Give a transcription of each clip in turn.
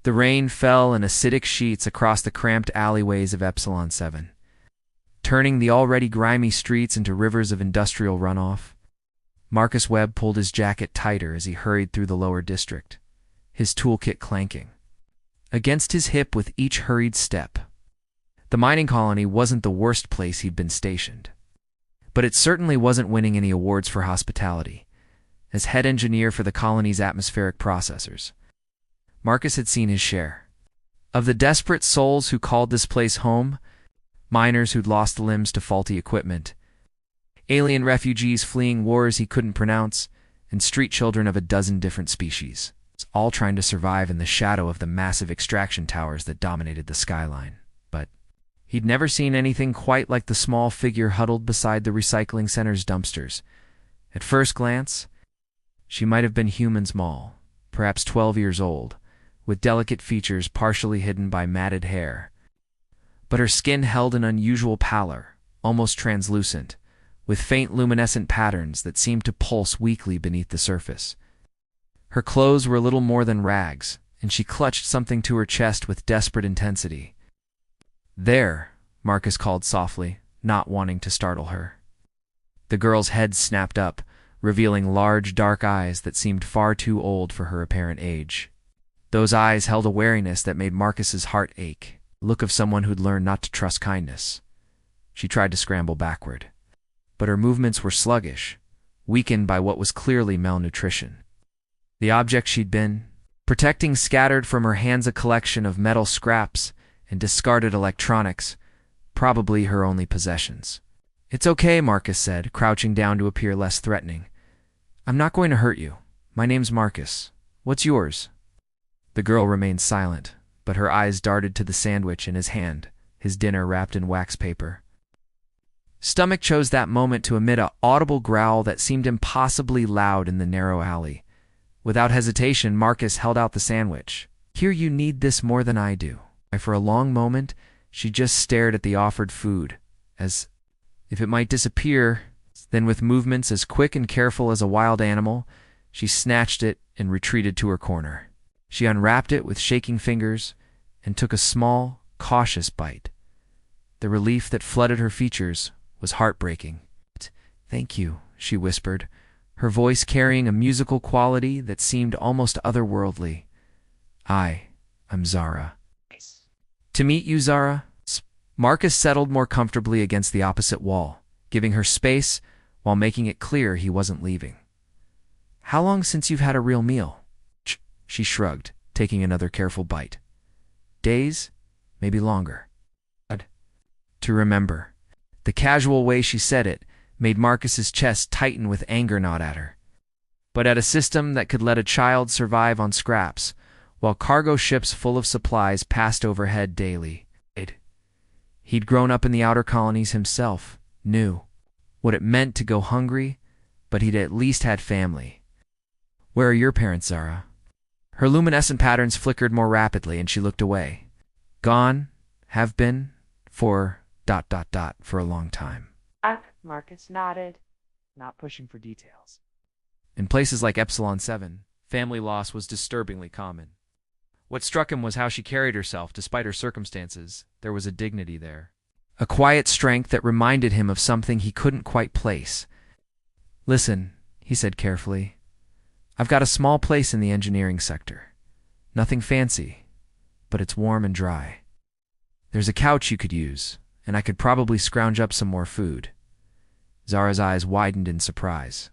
The rain fell in acidic sheets across the cramped alleyways of Epsilon 7, turning the already grimy streets into rivers of industrial runoff. Marcus Webb pulled his jacket tighter as he hurried through the lower district, his toolkit clanking against his hip with each hurried step. The mining colony wasn't the worst place he'd been stationed, but it certainly wasn't winning any awards for hospitality. As head engineer for the colony's atmospheric processors, Marcus had seen his share of the desperate souls who called this place home, miners who'd lost limbs to faulty equipment, alien refugees fleeing wars he couldn't pronounce, and street children of a dozen different species, all trying to survive in the shadow of the massive extraction towers that dominated the skyline. But he'd never seen anything quite like the small figure huddled beside the recycling center's dumpsters. At first glance, she might have been human small, perhaps 12 years old, with delicate features partially hidden by matted hair. But her skin held an unusual pallor, almost translucent, with faint luminescent patterns that seemed to pulse weakly beneath the surface. Her clothes were little more than rags, and she clutched something to her chest with desperate intensity. "There," Marcus called softly, not wanting to startle her. The girl's head snapped up, revealing large, dark eyes that seemed far too old for her apparent age. Those eyes held a wariness that made Marcus's heart ache, the look of someone who'd learned not to trust kindness. She tried to scramble backward, but her movements were sluggish, weakened by what was clearly malnutrition. The object she'd been protecting scattered from her hands a collection of metal scraps and discarded electronics, probably her only possessions. "It's okay," Marcus said, crouching down to appear less threatening. "I'm not going to hurt you. My name's Marcus. What's yours?" The girl remained silent, but her eyes darted to the sandwich in his hand, his dinner wrapped in wax paper. Stomach chose that moment to emit an audible growl that seemed impossibly loud in the narrow alley. Without hesitation, Marcus held out the sandwich. "Here, you need this more than I do." For a long moment, she just stared at the offered food, as if it might disappear. Then, with movements as quick and careful as a wild animal, she snatched it and retreated to her corner. She unwrapped it with shaking fingers and took a small, cautious bite. The relief that flooded her features was heartbreaking. "Thank you," she whispered, her voice carrying a musical quality that seemed almost otherworldly. I'm Zara." "To meet you, Zara." Marcus settled more comfortably against the opposite wall, giving her space while making it clear he wasn't leaving. "How long since you've had a real meal?" She shrugged, taking another careful bite. "Days, maybe longer." To remember. The casual way she said it made Marcus's chest tighten with anger, not at her, but at a system that could let a child survive on scraps, while cargo ships full of supplies passed overhead daily. He'd grown up in the outer colonies himself, knew what it meant to go hungry, but he'd at least had family. "Where are your parents, Zara?" Her luminescent patterns flickered more rapidly, and she looked away. "Gone, have been, for ... for a long time." Marcus nodded, not pushing for details. In places like Epsilon 7, family loss was disturbingly common. What struck him was how she carried herself. Despite her circumstances, there was a dignity there, a quiet strength that reminded him of something he couldn't quite place. "Listen," he said carefully, "I've got a small place in the engineering sector. Nothing fancy, but it's warm and dry. There's a couch you could use, and I could probably scrounge up some more food." Zara's eyes widened in surprise.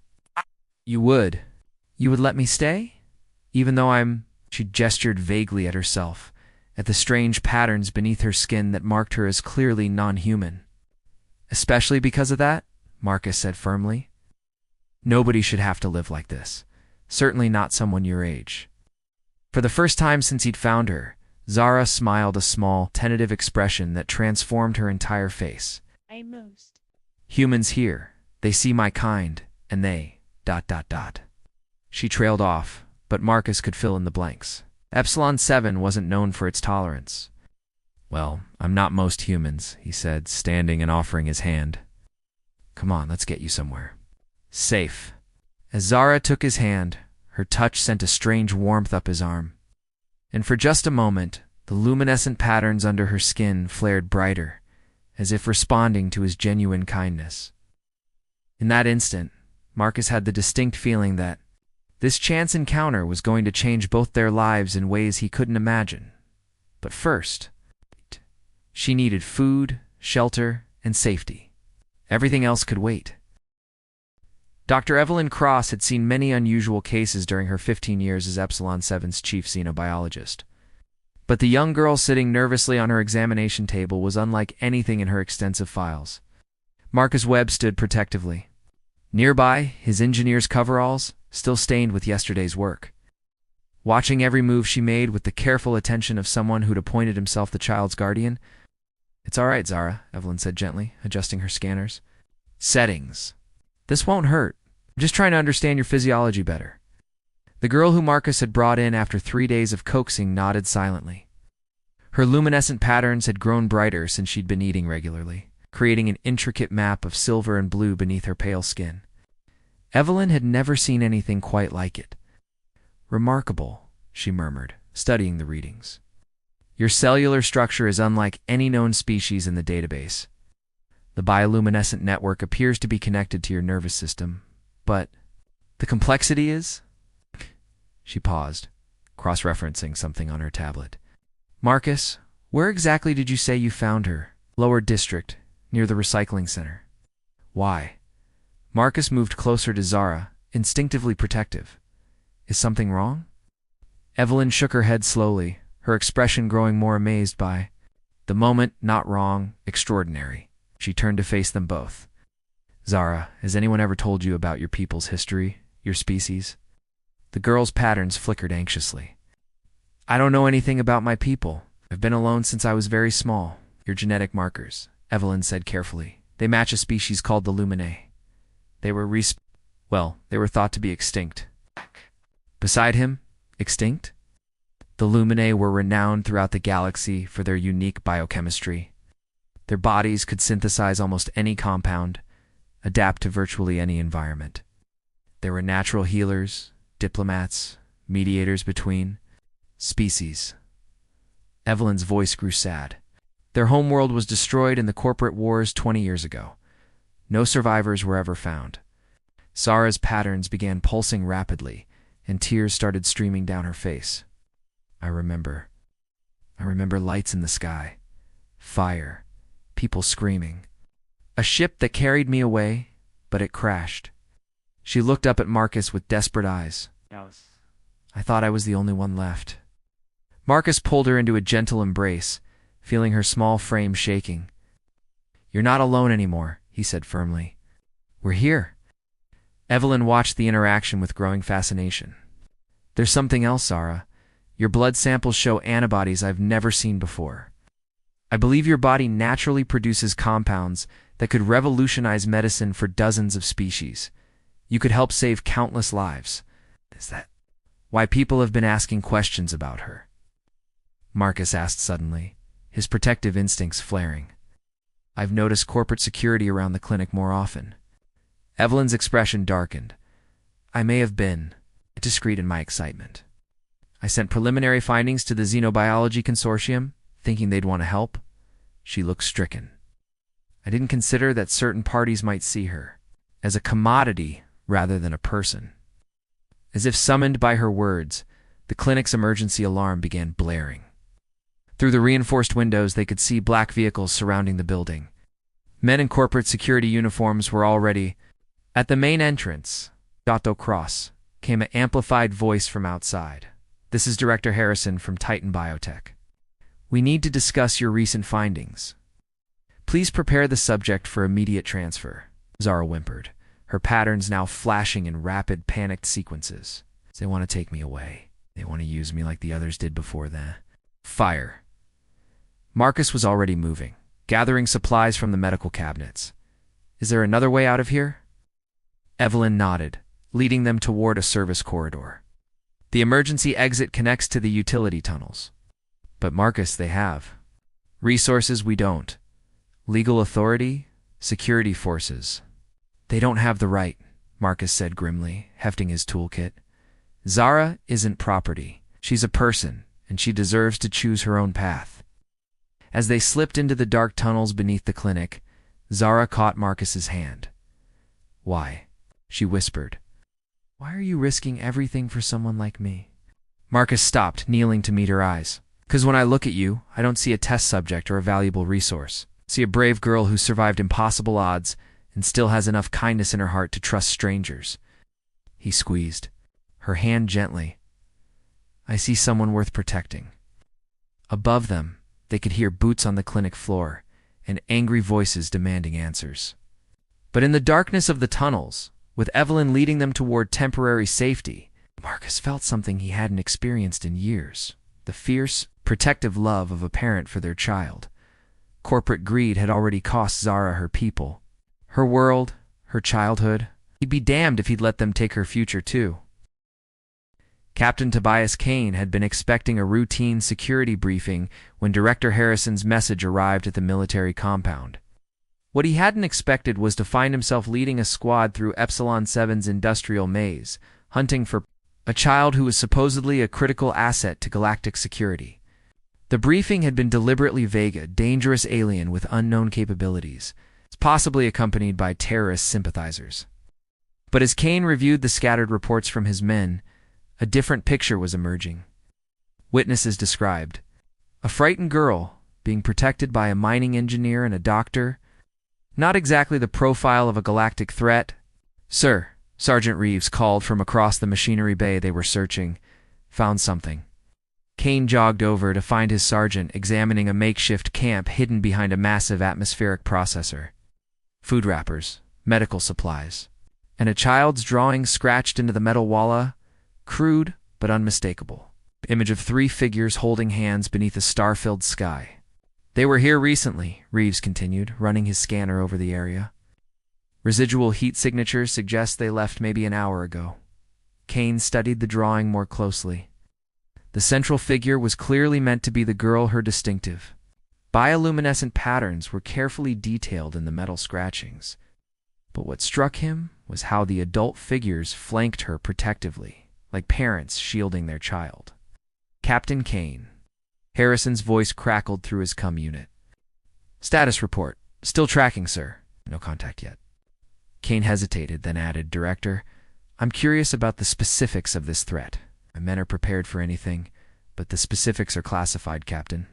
You would let me stay? Even though She gestured vaguely at herself, at the strange patterns beneath her skin that marked her as clearly non-human. "Especially because of that," Marcus said firmly. "Nobody should have to live like this. Certainly not someone your age." For the first time since he'd found her, Zara smiled a small, tentative expression that transformed her entire face. "Humans here, they see my kind, and they... She trailed off, but Marcus could fill in the blanks. Epsilon 7 wasn't known for its tolerance. "Well, I'm not most humans," he said, standing and offering his hand. "Come on, let's get you somewhere safe." As Zara took his hand, her touch sent a strange warmth up his arm. And for just a moment, the luminescent patterns under her skin flared brighter, as if responding to his genuine kindness. In that instant, Marcus had the distinct feeling that this chance encounter was going to change both their lives in ways he couldn't imagine. But first, she needed food, shelter, and safety. Everything else could wait. Dr. Evelyn Cross had seen many unusual cases during her 15 years as Epsilon 7's chief xenobiologist. But the young girl sitting nervously on her examination table was unlike anything in her extensive files. Marcus Webb stood protectively. Nearby, his engineer's coveralls, still stained with yesterday's work. Watching every move she made with the careful attention of someone who'd appointed himself the child's guardian. "It's all right, Zara," Evelyn said gently, adjusting her scanners. "Settings. This won't hurt. I'm just trying to understand your physiology better." The girl who Marcus had brought in after 3 days of coaxing nodded silently. Her luminescent patterns had grown brighter since she'd been eating regularly, creating an intricate map of silver and blue beneath her pale skin. Evelyn had never seen anything quite like it. "Remarkable," she murmured, studying the readings. "Your cellular structure is unlike any known species in the database. The bioluminescent network appears to be connected to your nervous system, but the complexity is—" She paused, cross-referencing something on her tablet. "Marcus, where exactly did you say you found her?" "Lower District, near the recycling center." "Why?" Marcus moved closer to Zara, instinctively protective. "Is something wrong?" Evelyn shook her head slowly, her expression growing more amazed by the moment. "Not wrong, extraordinary." She turned to face them both. "Zara, has anyone ever told you about your people's history, your species?" The girl's patterns flickered anxiously. "I don't know anything about my people. I've been alone since I was very small." "Your genetic markers," Evelyn said carefully. "They match a species called the Luminae. They were they were thought to be extinct." "Beside him? Extinct?" "The Luminae were renowned throughout the galaxy for their unique biochemistry. Their bodies could synthesize almost any compound, adapt to virtually any environment. They were natural healers, diplomats, mediators between species." Evelyn's voice grew sad. "Their homeworld was destroyed in the corporate wars 20 years ago. No survivors were ever found." Zara's patterns began pulsing rapidly, and tears started streaming down her face. I remember lights in the sky, fire, people screaming. A ship that carried me away, but it crashed." She looked up at Marcus with desperate eyes. "I thought I was the only one left." Marcus pulled her into a gentle embrace, feeling her small frame shaking. "You're not alone anymore," he said firmly. "We're here." Evelyn watched the interaction with growing fascination. "There's something else, Zara. Your blood samples show antibodies I've never seen before. I believe your body naturally produces compounds that could revolutionize medicine for dozens of species. You could help save countless lives. Is that why people have been asking questions about her?" Marcus asked suddenly, his protective instincts flaring. "I've noticed corporate security around the clinic more often." Evelyn's expression darkened. "I may have been discreet in my excitement. I sent preliminary findings to the Xenobiology Consortium, thinking they'd want to help." She looked stricken. "I didn't consider that certain parties might see her as a commodity rather than a person." As if summoned by her words, the clinic's emergency alarm began blaring. Through the reinforced windows, they could see black vehicles surrounding the building. Men in corporate security uniforms were already at the main entrance. Dr. Cross came an amplified voice from outside. "This is Director Harrison from Titan Biotech. We need to discuss your recent findings. Please prepare the subject for immediate transfer." Zara whimpered, her patterns now flashing in rapid, panicked sequences. "They want to take me away. They want to use me like the others did before that." Fire. Marcus was already moving, gathering supplies from the medical cabinets. "Is there another way out of here?" Evelyn nodded, leading them toward a service corridor. "The emergency exit connects to the utility tunnels." "But Marcus, they have resources we don't. Legal authority, security forces. They don't have the right," Marcus said grimly, hefting his toolkit. "Zara isn't property. She's a person, and she deserves to choose her own path. As they slipped into the dark tunnels beneath the clinic, Zara caught Marcus's hand. "Why?" she whispered. "Why are you risking everything for someone like me?" Marcus stopped, kneeling to meet her eyes. "'Cause when I look at you, I don't see a test subject or a valuable resource. I see a brave girl who survived impossible odds and still has enough kindness in her heart to trust strangers." He squeezed her hand gently. "I see someone worth protecting." Above them, they could hear boots on the clinic floor and angry voices demanding answers. But in the darkness of the tunnels, with Evelyn leading them toward temporary safety, Marcus felt something he hadn't experienced in years: the fierce, protective love of a parent for their child. Corporate greed had already cost Zara her people, her world, her childhood. He'd be damned if he'd let them take her future too. Captain Tobias Kane had been expecting a routine security briefing when Director Harrison's message arrived at the military compound. What he hadn't expected was to find himself leading a squad through Epsilon 7's industrial maze, hunting for a child who was supposedly a critical asset to galactic security. The briefing had been deliberately vague: a dangerous alien with unknown capabilities, possibly accompanied by terrorist sympathizers. But as Kane reviewed the scattered reports from his men, a different picture was emerging. Witnesses described a frightened girl being protected by a mining engineer and a doctor. Not exactly the profile of a galactic threat. "Sir," Sergeant Reeves called from across the machinery bay they were searching. "Found something." Kane jogged over to find his sergeant examining a makeshift camp hidden behind a massive atmospheric processor. Food wrappers, medical supplies, and a child's drawing scratched into the metal walla, crude but unmistakable. Image of 3 figures holding hands beneath a star-filled sky. "They were here recently," Reeves continued, running his scanner over the area. "Residual heat signatures suggest they left maybe an hour ago." Kane studied the drawing more closely. The central figure was clearly meant to be the girl, her distinctive. Bioluminescent patterns were carefully detailed in the metal scratchings. But what struck him was how the adult figures flanked her protectively, like parents shielding their child. "Captain Kane." Harrison's voice crackled through his comm unit. "Status report. Still tracking, sir. No contact yet." Kane hesitated, then added, "Director, I'm curious about the specifics of this threat. My men are prepared for anything, but the specifics are classified, Captain.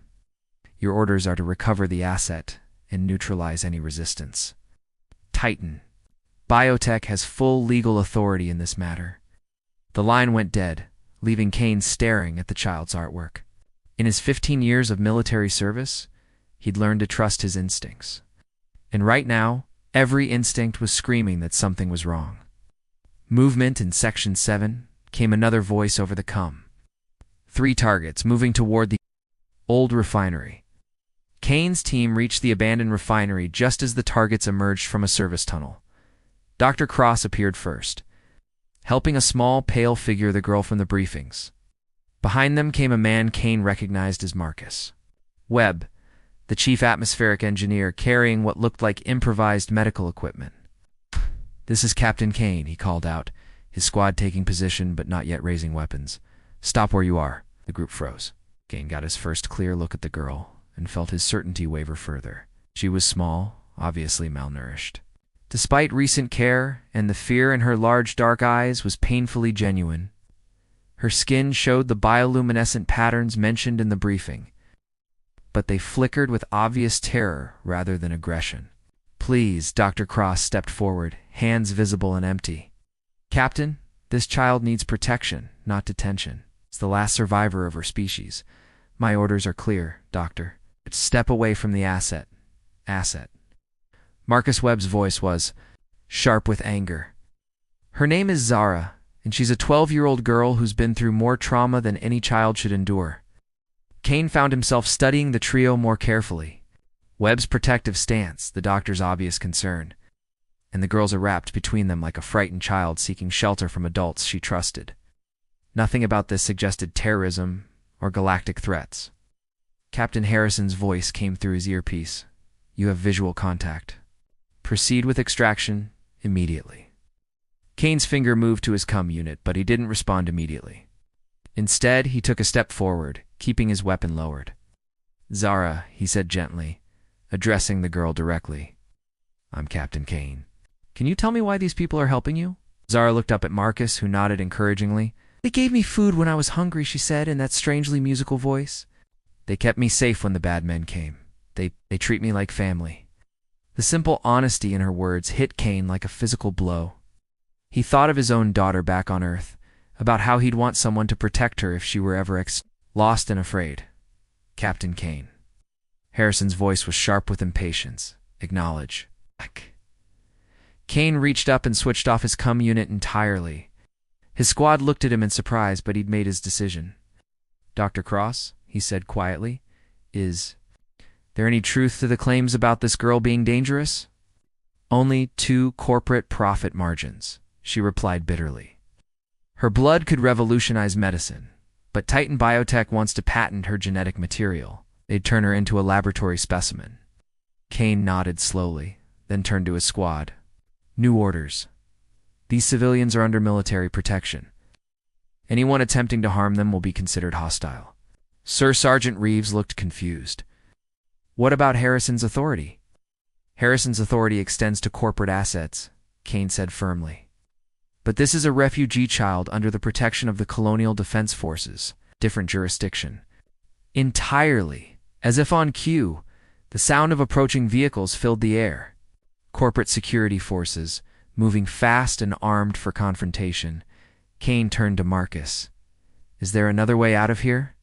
Your orders are to recover the asset and neutralize any resistance." Titan. Biotech has full legal authority in this matter. The line went dead, leaving Kane staring at the child's artwork. In his 15 years of military service, he'd learned to trust his instincts. And right now, every instinct was screaming that something was wrong. "Movement in Section 7, came another voice over the comm. 3 targets moving toward the old refinery. Kane's team reached the abandoned refinery just as the targets emerged from a service tunnel. Dr. Cross appeared first, helping a small, pale figure, the girl from the briefings. Behind them came a man Kane recognized as Marcus Webb, the chief atmospheric engineer, carrying what looked like improvised medical equipment. "This is Captain Kane," he called out, his squad taking position but not yet raising weapons. "Stop where you are." The group froze. Kane got his first clear look at the girl and felt his certainty waver further. She was small, obviously malnourished. Despite recent care, and the fear in her large dark eyes was painfully genuine. Her skin showed the bioluminescent patterns mentioned in the briefing, but they flickered with obvious terror rather than aggression. "Please," Dr. Cross stepped forward, hands visible and empty. "Captain, this child needs protection, not detention. It's the last survivor of her species. My orders are clear, Doctor. Step away from the asset." Asset. Marcus Webb's voice was sharp with anger. "Her name is Zara, and she's a 12-year-old girl who's been through more trauma than any child should endure." Kane found himself studying the trio more carefully. Webb's protective stance, the doctor's obvious concern, and the girls are wrapped between them like a frightened child seeking shelter from adults she trusted. Nothing about this suggested terrorism or galactic threats. Captain Harrison's voice came through his earpiece. "You have visual contact. Proceed with extraction immediately." Kane's finger moved to his comm unit, but he didn't respond immediately. Instead, he took a step forward, keeping his weapon lowered. "Zara," he said gently, addressing the girl directly. "I'm Captain Kane. Can you tell me why these people are helping you?" Zara looked up at Marcus, who nodded encouragingly. "They gave me food when I was hungry," she said in that strangely musical voice. "They kept me safe when the bad men came. They treat me like family." The simple honesty in her words hit Kane like a physical blow. He thought of his own daughter back on Earth, about how he'd want someone to protect her if she were ever lost and afraid. "Captain Kane." Harrison's voice was sharp with impatience. "Acknowledge." Kane reached up and switched off his cum unit entirely. His squad looked at him in surprise, but he'd made his decision. "Dr. Cross," he said quietly, "is there any truth to the claims about this girl being dangerous?" "Only 2 corporate profit margins," she replied bitterly. "Her blood could revolutionize medicine, but Titan Biotech wants to patent her genetic material. They'd turn her into a laboratory specimen." Kane nodded slowly, then turned to his squad. "New orders. These civilians are under military protection. Anyone attempting to harm them will be considered hostile." Sir Sergeant Reeves looked confused. "What about Harrison's authority?" "Harrison's authority extends to corporate assets," Kane said firmly. "But this is a refugee child under the protection of the Colonial Defense Forces, different jurisdiction." Entirely. As if on cue, the sound of approaching vehicles filled the air. Corporate security forces, moving fast and armed for confrontation. Kane turned to Marcus. "Is there another way out of here?"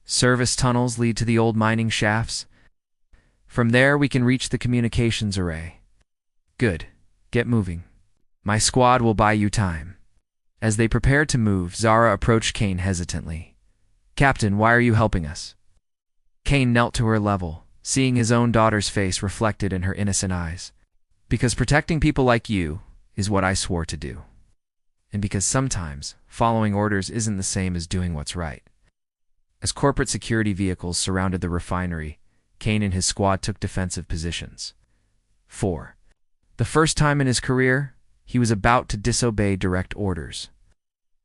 "Service tunnels lead to the old mining shafts. From there we can reach the communications array." "Good. Get moving. My squad will buy you time." As they prepared to move, Zara approached Kane hesitantly. "Captain, why are you helping us?" Kane knelt to her level, seeing his own daughter's face reflected in her innocent eyes. "Because protecting people like you is what I swore to do. And because sometimes following orders isn't the same as doing what's right." As corporate security vehicles surrounded the refinery, Kane and his squad took defensive positions. 4. The first time in his career, he was about to disobey direct orders.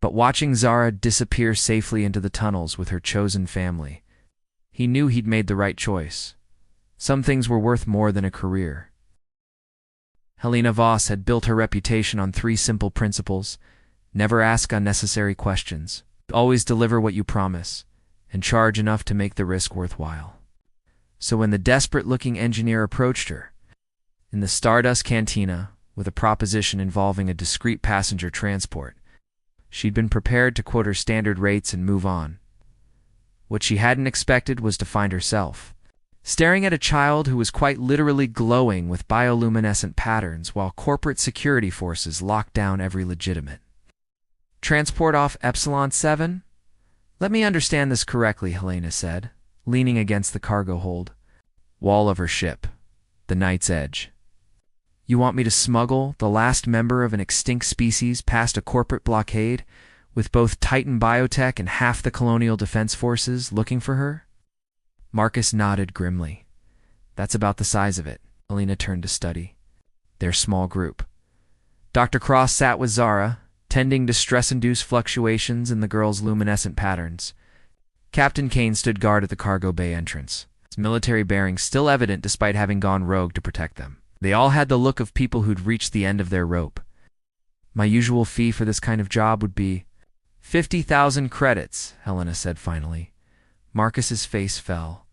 But watching Zara disappear safely into the tunnels with her chosen family, he knew he'd made the right choice. Some things were worth more than a career. Helena Voss had built her reputation on 3 simple principles: never ask unnecessary questions, always deliver what you promise, and charge enough to make the risk worthwhile. So when the desperate-looking engineer approached her in the Stardust Cantina with a proposition involving a discreet passenger transport, she'd been prepared to quote her standard rates and move on. What she hadn't expected was to find herself staring at a child who was quite literally glowing with bioluminescent patterns while corporate security forces locked down every legitimate transport off Epsilon 7? "Let me understand this correctly," Helena said, leaning against the cargo hold. Wall of her ship, the Night's Edge. "You want me to smuggle the last member of an extinct species past a corporate blockade, with both Titan Biotech and half the Colonial Defense Forces looking for her?" Marcus nodded grimly. "That's about the size of it." Helena turned to study their small group. Dr. Cross sat with Zara, tending to stress-induced fluctuations in the girl's luminescent patterns. Captain Kane stood guard at the cargo bay entrance, his military bearings still evident despite having gone rogue to protect them. They all had the look of people who'd reached the end of their rope. "My usual fee for this kind of job would be 50,000 credits, Helena said finally. Marcus's face fell.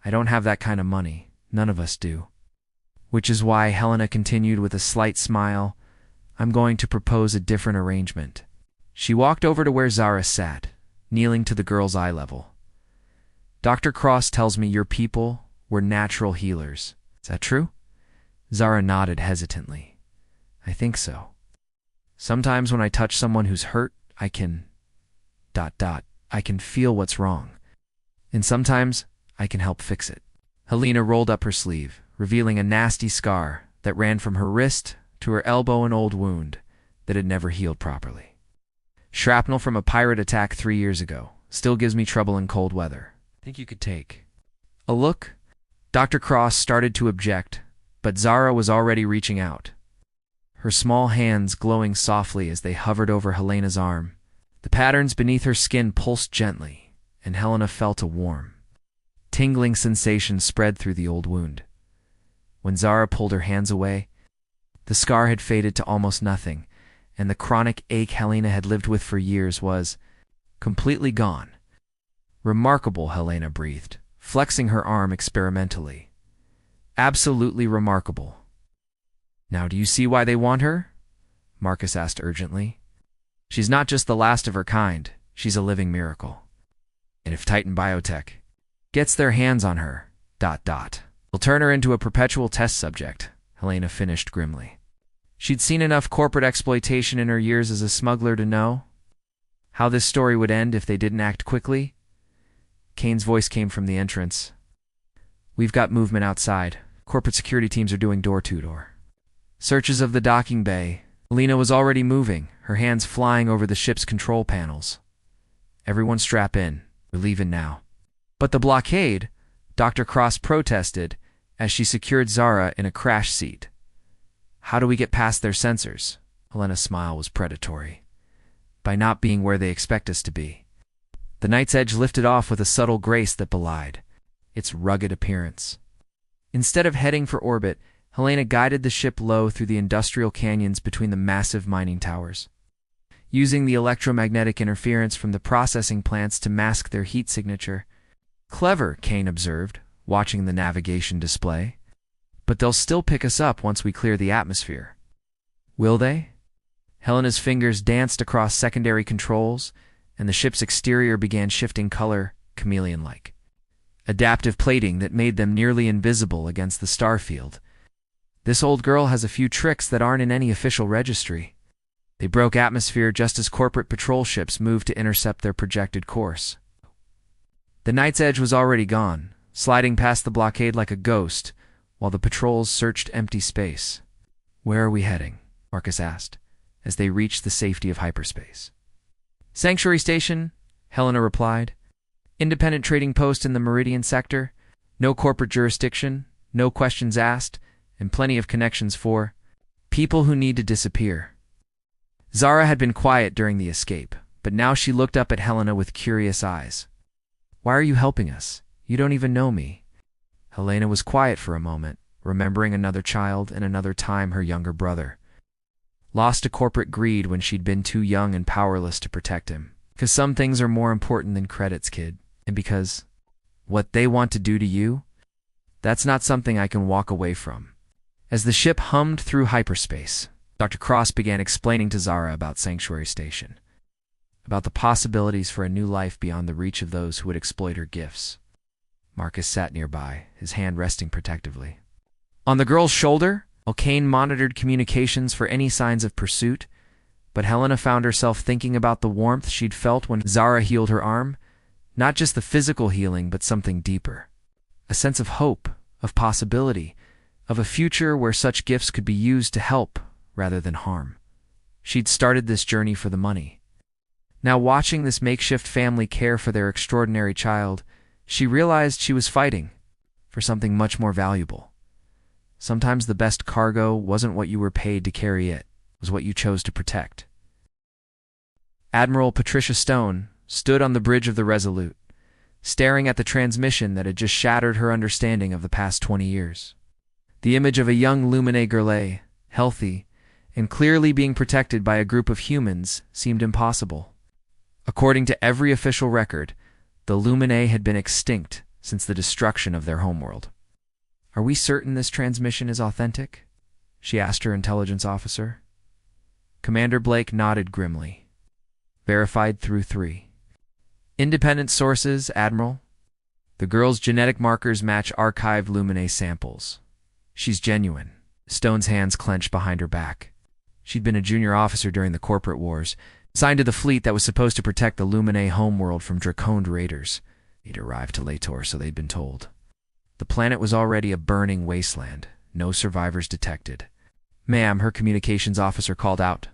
"I don't have that kind of money. None of us do." Which is why, Helena continued with a slight smile, "I'm going to propose a different arrangement." She walked over to where Zara sat, kneeling to the girl's eye level. "Dr. Cross tells me your people were natural healers. Is that true?" Zara nodded hesitantly. "I think so. Sometimes when I touch someone who's hurt, I can... I can feel what's wrong. And sometimes I can help fix it." Helena rolled up her sleeve, revealing a nasty scar that ran from her wrist to her elbow, an old wound that had never healed properly. "Shrapnel from a pirate attack 3 years ago. Still gives me trouble in cold weather. Think you could take a look?" Dr. Cross started to object, but Zara was already reaching out, her small hands glowing softly as they hovered over Helena's arm. The patterns beneath her skin pulsed gently, and Helena felt a warm, tingling sensation spread through the old wound. When Zara pulled her hands away, the scar had faded to almost nothing, and the chronic ache Helena had lived with for years was completely gone. Remarkable, Helena breathed, flexing her arm experimentally. Absolutely remarkable. Now do you see why they want her? Marcus asked urgently. She's not just the last of her kind, she's a living miracle. And if Titan Biotech gets their hands on her, they'll turn her into a perpetual test subject, Helena finished grimly. She'd seen enough corporate exploitation in her years as a smuggler to know how this story would end if they didn't act quickly. Kane's voice came from the entrance. We've got movement outside. Corporate security teams are doing door-to-door searches of the docking bay. Helena was already moving, her hands flying over the ship's control panels. Everyone strap in. We're leaving now. But the blockade, Dr. Cross protested as she secured Zara in a crash seat. How do we get past their sensors? Helena's smile was predatory. By not being where they expect us to be. The Night's Edge lifted off with a subtle grace that belied its rugged appearance. Instead of heading for orbit, Helena guided the ship low through the industrial canyons between the massive mining towers. Using the electromagnetic interference from the processing plants to mask their heat signature. Clever, Kane observed, watching the navigation display. But they'll still pick us up once we clear the atmosphere. Will they? Helena's fingers danced across secondary controls, and the ship's exterior began shifting color, chameleon-like. Adaptive plating that made them nearly invisible against the star field. This old girl has a few tricks that aren't in any official registry. They broke atmosphere just as corporate patrol ships moved to intercept their projected course. The Night's Edge was already gone, sliding past the blockade like a ghost, while the patrols searched empty space. Where are we heading? Marcus asked, as they reached the safety of hyperspace. Sanctuary Station, Helena replied. Independent trading post in the Meridian sector. No corporate jurisdiction, no questions asked, and plenty of connections for people who need to disappear. Zara had been quiet during the escape, but now she looked up at Helena with curious eyes. Why are you helping us? You don't even know me. Helena was quiet for a moment, remembering another child and another time her younger brother. Lost to corporate greed when she'd been too young and powerless to protect him. Because some things are more important than credits, kid. And because what they want to do to you, that's not something I can walk away from. As the ship hummed through hyperspace, Dr. Cross began explaining to Zara about Sanctuary Station, about the possibilities for a new life beyond the reach of those who would exploit her gifts. Marcus sat nearby, his hand resting protectively. On the girl's shoulder, Kane monitored communications for any signs of pursuit, but Helena found herself thinking about the warmth she'd felt when Zara healed her arm, not just the physical healing, but something deeper. A sense of hope, of possibility, of a future where such gifts could be used to help rather than harm. She'd started this journey for the money. Now watching this makeshift family care for their extraordinary child, she realized she was fighting for something much more valuable. Sometimes the best cargo wasn't what you were paid to carry, it was what you chose to protect. Admiral Patricia Stone stood on the bridge of the Resolute, staring at the transmission that had just shattered her understanding of the past 20 years. The image of a young Lumine Gurley, healthy, and clearly being protected by a group of humans seemed impossible. According to every official record, the Lumine had been extinct since the destruction of their homeworld. Are we certain this transmission is authentic? She asked her intelligence officer. Commander Blake nodded grimly. Verified through 3. Independent sources, Admiral. The girl's genetic markers match archived Lumine samples. She's genuine. Stone's hands clenched behind her back. She'd been a junior officer during the corporate wars, signed to the fleet that was supposed to protect the Lumine homeworld from Draconed raiders. He'd arrived to Lator, so they'd been told. The planet was already a burning wasteland. No survivors detected. Ma'am, her communications officer called out.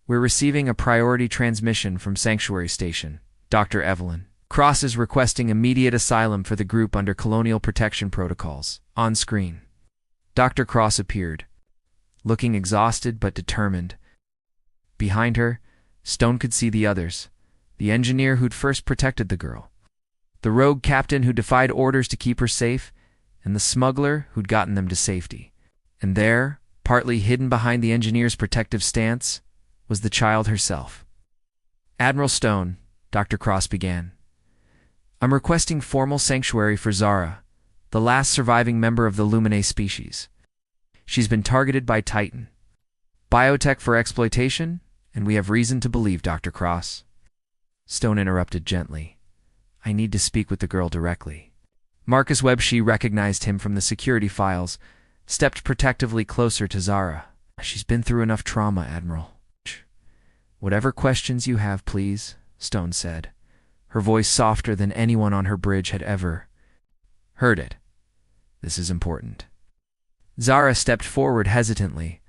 We're receiving a priority transmission from Sanctuary Station. Dr. Evelyn. Cross is requesting immediate asylum for the group under colonial protection protocols. On screen. Dr. Cross appeared, looking exhausted but determined. Behind her, Stone could see the others, the engineer who'd first protected the girl, The rogue captain who defied orders to keep her safe, and the smuggler who'd gotten them to safety. And there, partly hidden behind the engineer's protective stance, was the child herself. "Admiral Stone," Dr. Cross began, "I'm requesting formal sanctuary for Zara, the last surviving member of the Luminae species. She's been targeted by Titan. Biotech for exploitation, and we have reason to believe, Dr. Cross." Stone interrupted gently. "I need to speak with the girl directly." Marcus Webb, she recognized him from the security files, stepped protectively closer to Zara. "She's been through enough trauma, Admiral." "Whatever questions you have, please," Stone said, her voice softer than anyone on her bridge had ever heard it. "This is important." Zara stepped forward hesitantly,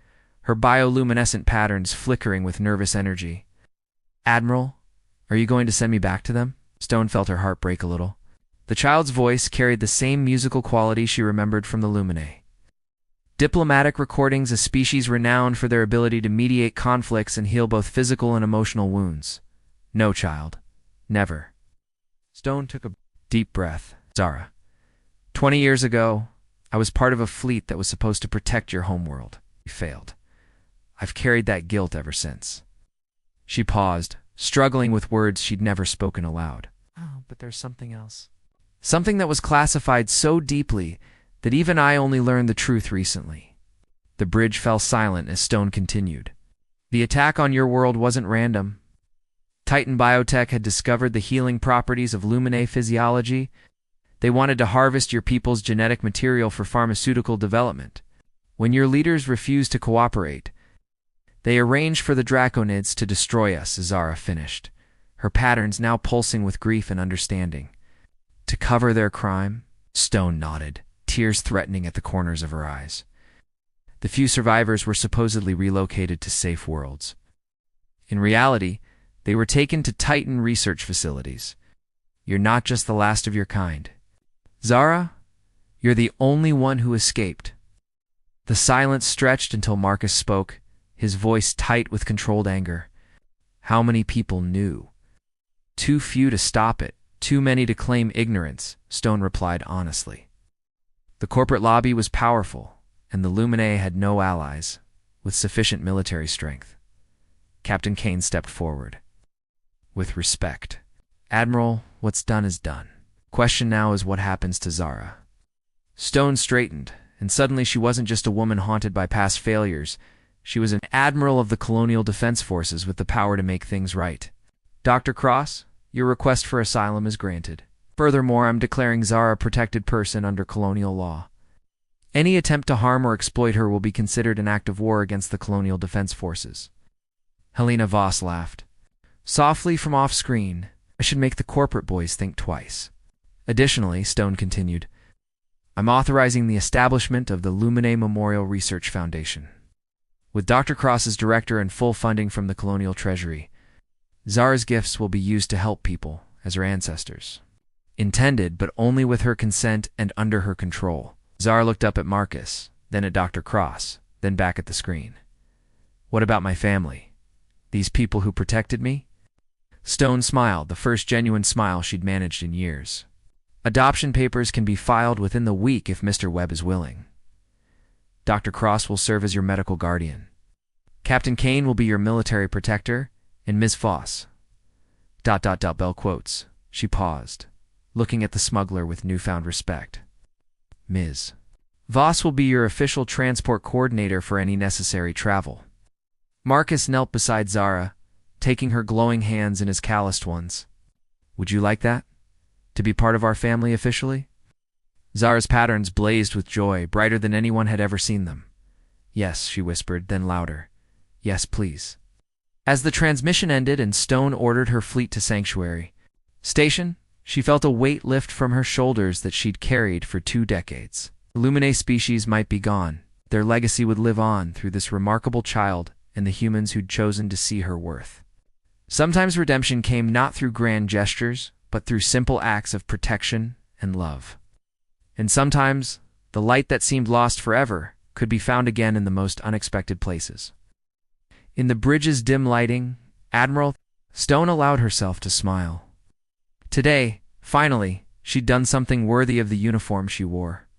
her bioluminescent patterns flickering with nervous energy. "Admiral, are you going to send me back to them?" Stone felt her heart break a little. The child's voice carried the same musical quality she remembered from the Luminae. Diplomatic recordings, a species renowned for their ability to mediate conflicts and heal both physical and emotional wounds. "No, child. Never." Stone took a deep breath. "Zara, 20 years ago, I was part of a fleet that was supposed to protect your homeworld. We failed. I've carried that guilt ever since." She paused, struggling with words she'd never spoken aloud. "Oh, but there's something else." "Something that was classified so deeply that even I only learned the truth recently." The bridge fell silent as Stone continued. "The attack on your world wasn't random. Titan Biotech had discovered the healing properties of Luminae physiology. They wanted to harvest your people's genetic material for pharmaceutical development. When your leaders refused to cooperate, they arranged for the Draconids to destroy us," Zara finished, her patterns now pulsing with grief and understanding. "To cover their crime?" Stone nodded, tears threatening at the corners of her eyes. "The few survivors were supposedly relocated to safe worlds. In reality, they were taken to Titan research facilities. You're not just the last of your kind. Zara, you're the only one who escaped." The silence stretched until Marcus spoke, his voice tight with controlled anger. "How many people knew?" "Too few to stop it, too many to claim ignorance," Stone replied honestly. "The corporate lobby was powerful, and the Luminae had no allies with sufficient military strength." Captain Kane stepped forward. "With respect, Admiral, what's done is done. Question now is what happens to Zara." Stone straightened, and suddenly she wasn't just a woman haunted by past failures. She was an admiral of the Colonial Defense Forces with the power to make things right. "Dr. Cross, your request for asylum is granted. Furthermore, I'm declaring Zara a protected person under colonial law. Any attempt to harm or exploit her will be considered an act of war against the Colonial Defense Forces." Helena Voss laughed. Softly from off-screen, "I should make the corporate boys think twice." Additionally, Stone continued, "I'm authorizing the establishment of the Luminae Memorial Research Foundation. With Dr. Cross as director and full funding from the Colonial Treasury, Zara's gifts will be used to help people as her ancestors. Intended, but only with her consent and under her control." Zara looked up at Marcus, then at Dr. Cross, then back at the screen. "What about my family? These people who protected me?" Stone smiled, the first genuine smile she'd managed in years. "Adoption papers can be filed within the week if Mr. Webb is willing. Dr. Cross will serve as your medical guardian. Captain Kane will be your military protector, and Ms. Voss. ... Bell quotes. She paused, looking at the smuggler with newfound respect. "Ms. Voss will be your official transport coordinator for any necessary travel." Marcus knelt beside Zara, taking her glowing hands in his calloused ones. "Would you like that? To be part of our family officially?" Zara's patterns blazed with joy, brighter than anyone had ever seen them. "Yes," she whispered, then louder. "Yes, please." As the transmission ended and Stone ordered her fleet to Sanctuary Station, she felt a weight lift from her shoulders that she'd carried for 2 decades. The Luminae species might be gone. Their legacy would live on through this remarkable child and the humans who'd chosen to see her worth. Sometimes redemption came not through grand gestures, but through simple acts of protection and love. And sometimes, the light that seemed lost forever could be found again in the most unexpected places. In the bridge's dim lighting, Admiral Stone allowed herself to smile. Today, Finally, she'd done something worthy of the uniform she wore.